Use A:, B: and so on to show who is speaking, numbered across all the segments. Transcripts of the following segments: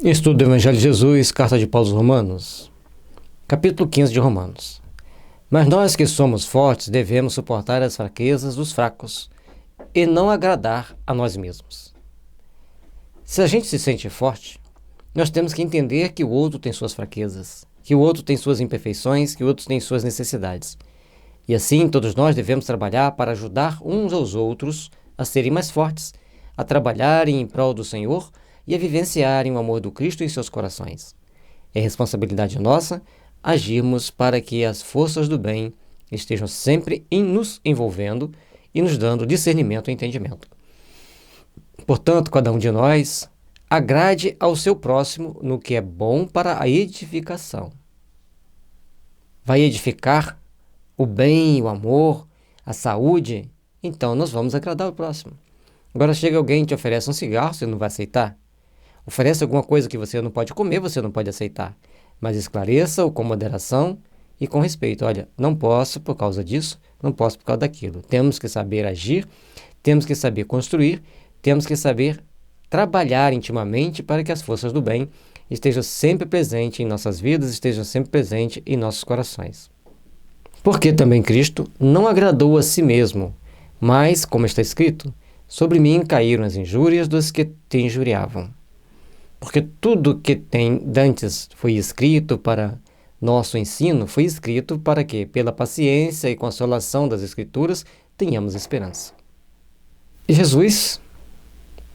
A: Estudo do Evangelho de Jesus, Carta de Paulo aos Romanos, capítulo 15 de Romanos. Mas nós que somos fortes devemos suportar as fraquezas dos fracos e não agradar a nós mesmos. Se a gente se sente forte, nós temos que entender que o outro tem suas fraquezas, que o outro tem suas imperfeições, que o outro tem suas necessidades. E assim todos nós devemos trabalhar para ajudar uns aos outros a serem mais fortes, a trabalharem em prol do Senhor e a vivenciarem o amor do Cristo em seus corações. É responsabilidade nossa agirmos para que as forças do bem estejam sempre nos envolvendo e nos dando discernimento e entendimento. Portanto, cada um de nós agrade ao seu próximo no que é bom para a edificação. Vai edificar o bem, o amor, a saúde, então nós vamos agradar o próximo. Agora chega alguém e te oferece um cigarro, você não vai aceitar? Oferece alguma coisa que você não pode comer, você não pode aceitar. Mas esclareça-o com moderação e com respeito. Olha, não posso por causa disso, não posso por causa daquilo. Temos que saber agir, temos que saber construir, temos que saber trabalhar intimamente para que as forças do bem estejam sempre presentes em nossas vidas, estejam sempre presentes em nossos corações. Porque também Cristo não agradou a si mesmo, mas, como está escrito, sobre mim caíram as injúrias dos que te injuriavam. Porque tudo que tem dantes foi escrito para nosso ensino, foi escrito para que, pela paciência e consolação das Escrituras, tenhamos esperança. E Jesus,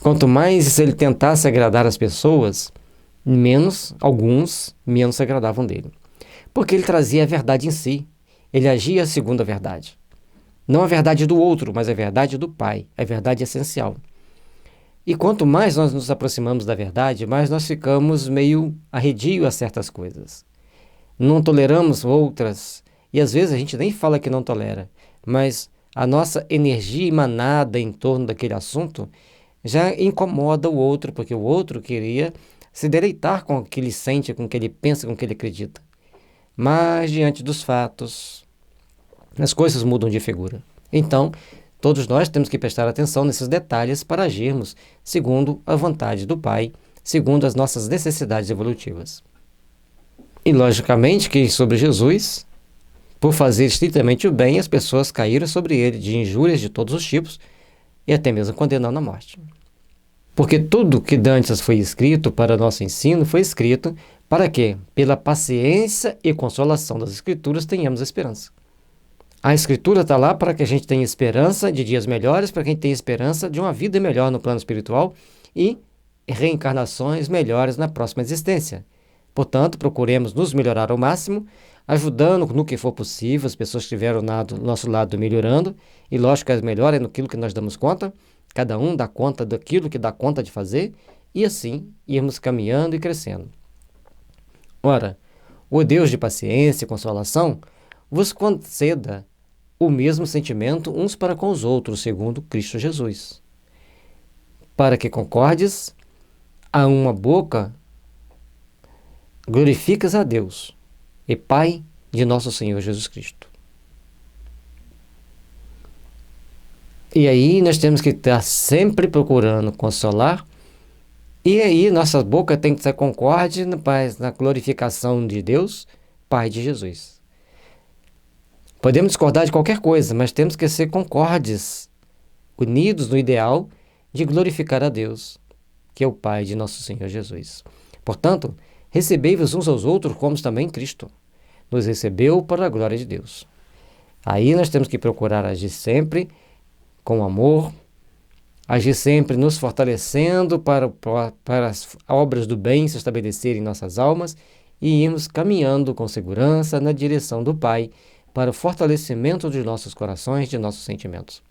A: quanto mais ele tentasse agradar as pessoas, alguns menos se agradavam dele. Porque ele trazia a verdade em si, ele agia segundo a verdade. Não a verdade do outro, mas a verdade do Pai, a verdade essencial. E quanto mais nós nos aproximamos da verdade, mais nós ficamos meio arredio a certas coisas. Não toleramos outras, e às vezes a gente nem fala que não tolera, mas a nossa energia emanada em torno daquele assunto já incomoda o outro, porque o outro queria se deleitar com o que ele sente, com o que ele pensa, com o que ele acredita. Mas diante dos fatos, as coisas mudam de figura. Então, todos nós temos que prestar atenção nesses detalhes para agirmos segundo a vontade do Pai, segundo as nossas necessidades evolutivas. E, logicamente, que sobre Jesus, por fazer estritamente o bem, as pessoas caíram sobre ele de injúrias de todos os tipos e até mesmo condenando a morte. Porque tudo que dantes foi escrito para nosso ensino foi escrito para que, pela paciência e consolação das Escrituras, tenhamos esperança. A Escritura está lá para que a gente tenha esperança de dias melhores, para que a gente tenha esperança de uma vida melhor no plano espiritual e reencarnações melhores na próxima existência. Portanto, procuremos nos melhorar ao máximo, ajudando no que for possível, as pessoas que estiveram do nosso lado melhorando, e lógico que as melhor é naquilo que nós damos conta, cada um dá conta daquilo que dá conta de fazer, e assim irmos caminhando e crescendo. Ora, o Deus de paciência e consolação vos conceda o mesmo sentimento uns para com os outros, segundo Cristo Jesus, para que concordes a uma boca, glorificas a Deus e Pai de nosso Senhor Jesus Cristo. E aí nós temos que estar sempre procurando consolar, e aí nossa boca tem que ser concorde na glorificação de Deus, Pai de Jesus. Podemos discordar de qualquer coisa, mas temos que ser concordes, unidos no ideal de glorificar a Deus, que é o Pai de nosso Senhor Jesus. Portanto, recebei-vos uns aos outros como também Cristo nos recebeu para a glória de Deus. Aí nós temos que procurar agir sempre com amor, agir sempre nos fortalecendo para as obras do bem se estabelecerem em nossas almas e irmos caminhando com segurança na direção do Pai para o fortalecimento de nossos corações, de nossos sentimentos.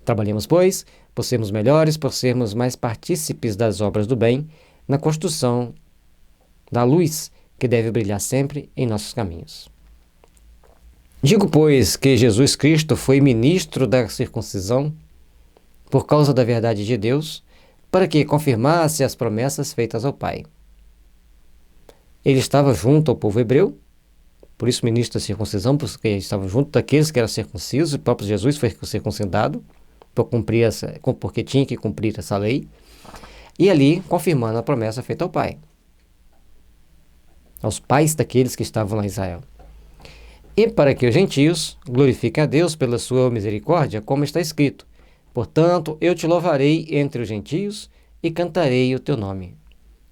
A: Trabalhemos, pois, por sermos melhores, por sermos mais partícipes das obras do bem, na construção da luz que deve brilhar sempre em nossos caminhos. Digo, pois, que Jesus Cristo foi ministro da circuncisão por causa da verdade de Deus, para que confirmasse as promessas feitas ao Pai. Ele estava junto ao povo hebreu, por isso ministro da circuncisão, porque estava junto daqueles que eram circuncisos, o próprio Jesus foi circuncidado, porque tinha que cumprir essa lei. E ali confirmando a promessa feita ao Pai, aos pais daqueles que estavam lá em Israel. E para que os gentios glorifiquem a Deus pela sua misericórdia, como está escrito: portanto, eu te louvarei entre os gentios e cantarei o teu nome.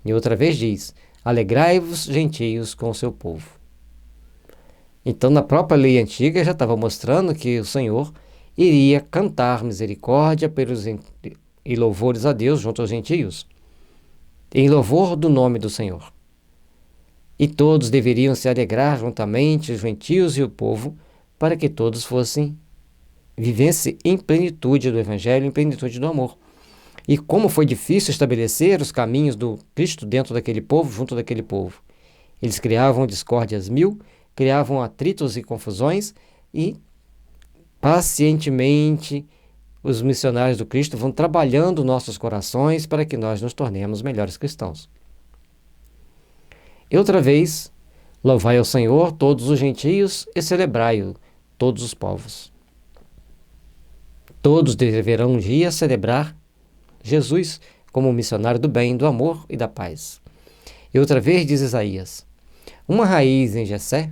A: E outra vez diz: alegrai-vos, gentios, com o seu povo. Então, na própria lei antiga já estava mostrando que o Senhor iria cantar misericórdia e louvores a Deus junto aos gentios, em louvor do nome do Senhor. E todos deveriam se alegrar juntamente, os gentios e o povo, para que todos vivessem em plenitude do Evangelho, em plenitude do amor. E como foi difícil estabelecer os caminhos do Cristo dentro daquele povo, junto daquele povo. Eles criavam discórdias mil, criavam atritos e confusões, e pacientemente os missionários do Cristo vão trabalhando nossos corações para que nós nos tornemos melhores cristãos. E outra vez, louvai ao Senhor todos os gentios e celebrai-o todos os povos. Todos deverão um dia celebrar Jesus como missionário do bem, do amor e da paz. E outra vez diz Isaías: uma raiz em Jessé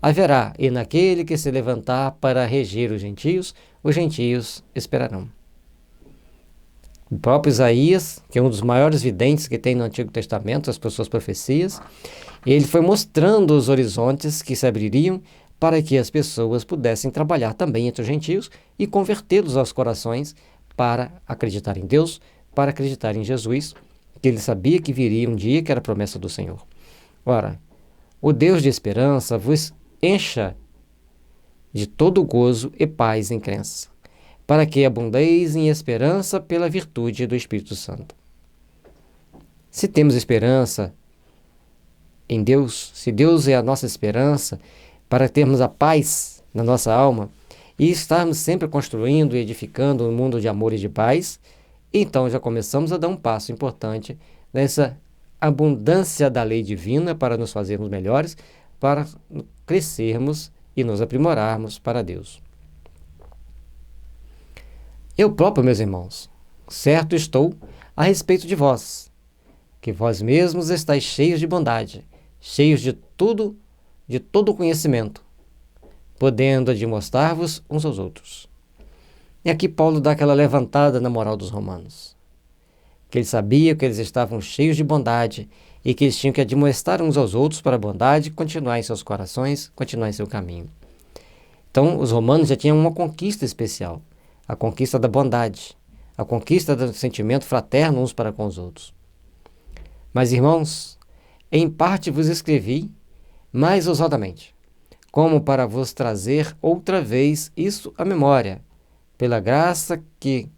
A: haverá, e naquele que se levantar para reger os gentios esperarão. O próprio Isaías, que é um dos maiores videntes que tem no Antigo Testamento, as suas profecias, ele foi mostrando os horizontes que se abririam para que as pessoas pudessem trabalhar também entre os gentios e convertê-los aos corações para acreditar em Deus, para acreditar em Jesus, que ele sabia que viria um dia que era a promessa do Senhor. Ora, o Deus de esperança vos encha de todo gozo e paz em crença, para que abundeis em esperança pela virtude do Espírito Santo. Se temos esperança em Deus, se Deus é a nossa esperança, para termos a paz na nossa alma e estarmos sempre construindo e edificando um mundo de amor e de paz, então já começamos a dar um passo importante nessa abundância da lei divina para nos fazermos melhores, para crescermos e nos aprimorarmos para Deus. Eu próprio, meus irmãos, certo estou a respeito de vós, que vós mesmos estáis cheios de bondade, cheios de todo conhecimento, podendo admoestar-vos uns aos outros. E aqui Paulo dá aquela levantada na moral dos romanos, que ele sabia que eles estavam cheios de bondade e que eles tinham que admoestar uns aos outros para a bondade continuar em seus corações, continuar em seu caminho. Então, os romanos já tinham uma conquista especial, a conquista da bondade, a conquista do sentimento fraterno uns para com os outros. Mas, irmãos, em parte vos escrevi mais ousadamente, como para vos trazer outra vez isso à memória, pela graça que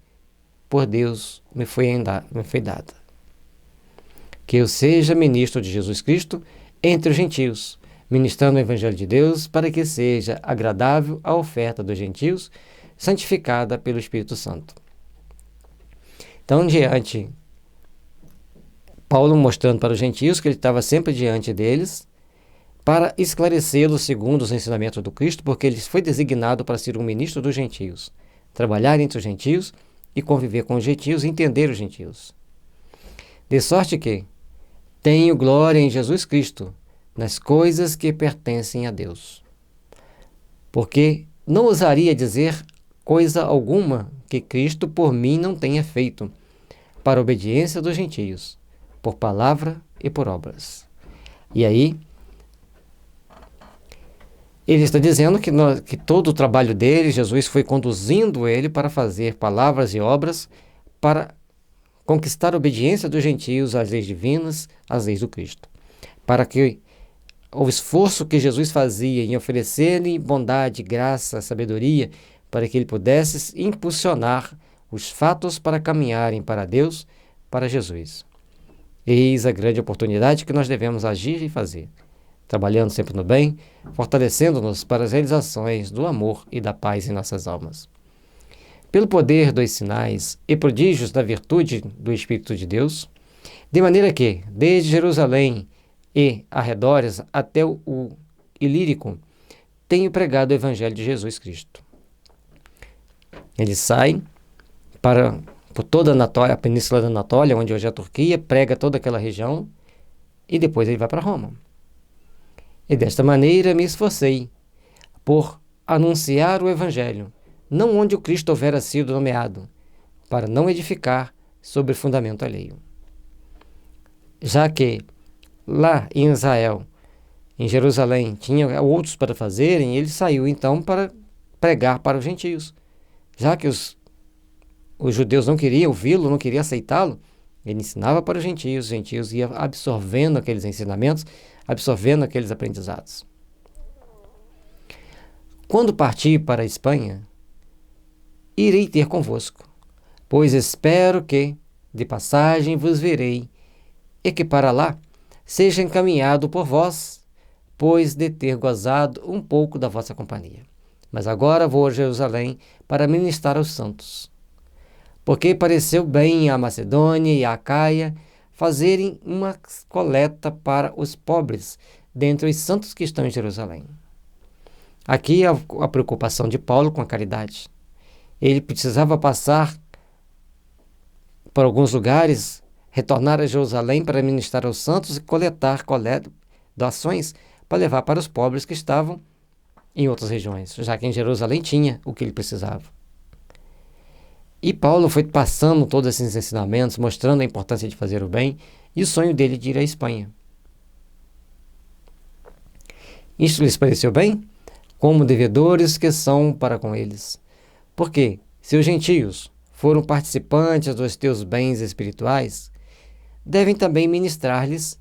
A: por Deus me foi dada. Que eu seja ministro de Jesus Cristo entre os gentios, ministrando o Evangelho de Deus, para que seja agradável a oferta dos gentios, santificada pelo Espírito Santo. Então, Paulo mostrando para os gentios que ele estava sempre diante deles, para esclarecê-los segundo os ensinamentos do Cristo, porque ele foi designado para ser um ministro dos gentios, trabalhar entre os gentios e conviver com os gentios e entender os gentios. De sorte que tenho glória em Jesus Cristo, nas coisas que pertencem a Deus. Porque não ousaria dizer coisa alguma que Cristo por mim não tenha feito, para a obediência dos gentios, por palavra e por obras. E aí, ele está dizendo que todo o trabalho dele, Jesus foi conduzindo ele para fazer palavras e obras para conquistar a obediência dos gentios às leis divinas, às leis do Cristo. Para que o esforço que Jesus fazia em oferecer-lhe bondade, graça, sabedoria, para que ele pudesse impulsionar os fatos para caminharem para Deus, para Jesus. Eis a grande oportunidade que nós devemos agir e fazer, trabalhando sempre no bem, fortalecendo-nos para as realizações do amor e da paz em nossas almas. Pelo poder dos sinais e prodígios da virtude do Espírito de Deus, de maneira que, desde Jerusalém e arredores até o Ilírico, tenho pregado o Evangelho de Jesus Cristo. Eles saem para por toda a Anatólia, a Península da Anatólia, onde hoje é a Turquia, prega toda aquela região, e depois ele vai para Roma. E desta maneira me esforcei por anunciar o Evangelho, não onde o Cristo houvera sido nomeado, para não edificar sobre fundamento alheio. Já que lá em Israel, em Jerusalém, tinha outros para fazerem, ele saiu então para pregar para os gentios. Já que os judeus não queriam ouvi-lo, não queriam aceitá-lo, ele ensinava para os gentios iam absorvendo aqueles ensinamentos, absorvendo aqueles aprendizados. Quando partir para a Espanha, irei ter convosco, pois espero que, de passagem, vos verei, e que para lá seja encaminhado por vós, pois de ter gozado um pouco da vossa companhia. Mas agora vou a Jerusalém para ministrar aos santos, porque pareceu bem à Macedônia e à Acaia fazerem uma coleta para os pobres dentre os santos que estão em Jerusalém. Aqui a preocupação de Paulo com a caridade. Ele precisava passar por alguns lugares, retornar a Jerusalém para ministrar aos santos e coletar doações para levar para os pobres que estavam em outras regiões, já que em Jerusalém tinha o que ele precisava. E Paulo foi passando todos esses ensinamentos, mostrando a importância de fazer o bem e o sonho dele de ir à Espanha. Isto lhes pareceu bem? Como devedores que são para com eles. Porque, se os gentios foram participantes dos teus bens espirituais, devem também ministrar-lhes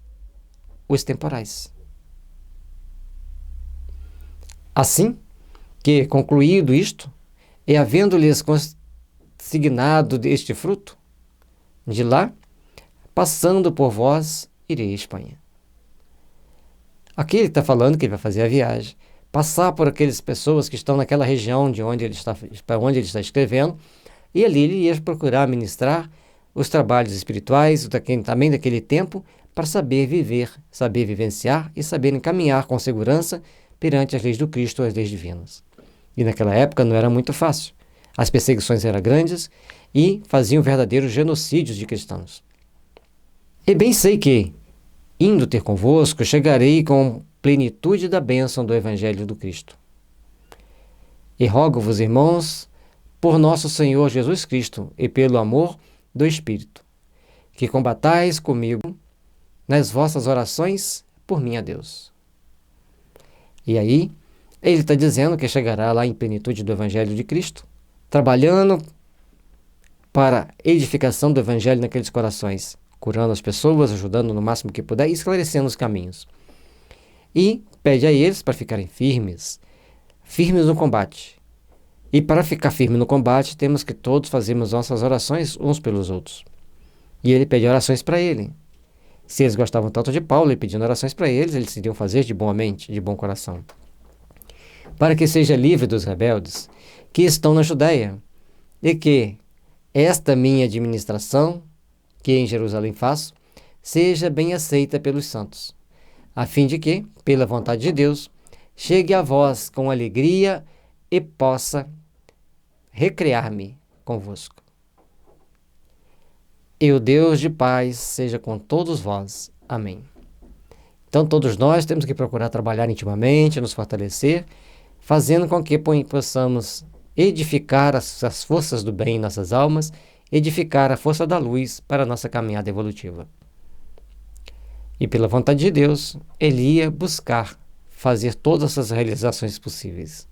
A: os temporais. Assim que, concluído isto, e havendo-lhes consignado este fruto, de lá, passando por vós, irei à Espanha. Aqui ele está falando que ele vai fazer a viagem, passar por aquelas pessoas que estão naquela região para onde ele está escrevendo, e ali ele ia procurar ministrar os trabalhos espirituais também daquele tempo, para saber viver, saber vivenciar e saber encaminhar com segurança perante as leis do Cristo, as leis divinas. E naquela época não era muito fácil. As perseguições eram grandes e faziam verdadeiros genocídios de cristãos. E bem sei que, indo ter convosco, chegarei com plenitude da bênção do Evangelho do Cristo. E rogo-vos, irmãos, por nosso Senhor Jesus Cristo e pelo amor do Espírito, que combatais comigo nas vossas orações por mim a Deus. E aí, ele está dizendo que chegará lá em plenitude do Evangelho de Cristo, trabalhando para a edificação do Evangelho naqueles corações, curando as pessoas, ajudando no máximo que puder e esclarecendo os caminhos. E pede a eles para ficarem firmes no combate. E para ficar firme no combate, temos que todos fazermos nossas orações uns pelos outros. E ele pede orações para ele. Se eles gostavam tanto de Paulo e pedindo orações para eles iriam fazer de boa mente, de bom coração. Para que seja livre dos rebeldes que estão na Judéia, e que esta minha administração, que em Jerusalém faço, seja bem aceita pelos santos, a fim de que, pela vontade de Deus, chegue a vós com alegria e possa recrear-me convosco. E o Deus de paz seja com todos vós. Amém. Então todos nós temos que procurar trabalhar intimamente, nos fortalecer, fazendo com que possamos edificar as forças do bem em nossas almas, edificar a força da luz para a nossa caminhada evolutiva. E pela vontade de Deus, ele ia buscar fazer todas as realizações possíveis,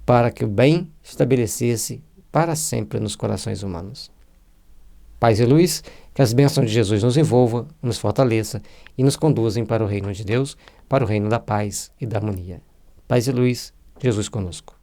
A: para que o bem estabelecesse para sempre nos corações humanos. Paz e luz, que as bênçãos de Jesus nos envolvam, nos fortaleça e nos conduzem para o reino de Deus, para o reino da paz e da harmonia. Paz e luz, Jesus conosco.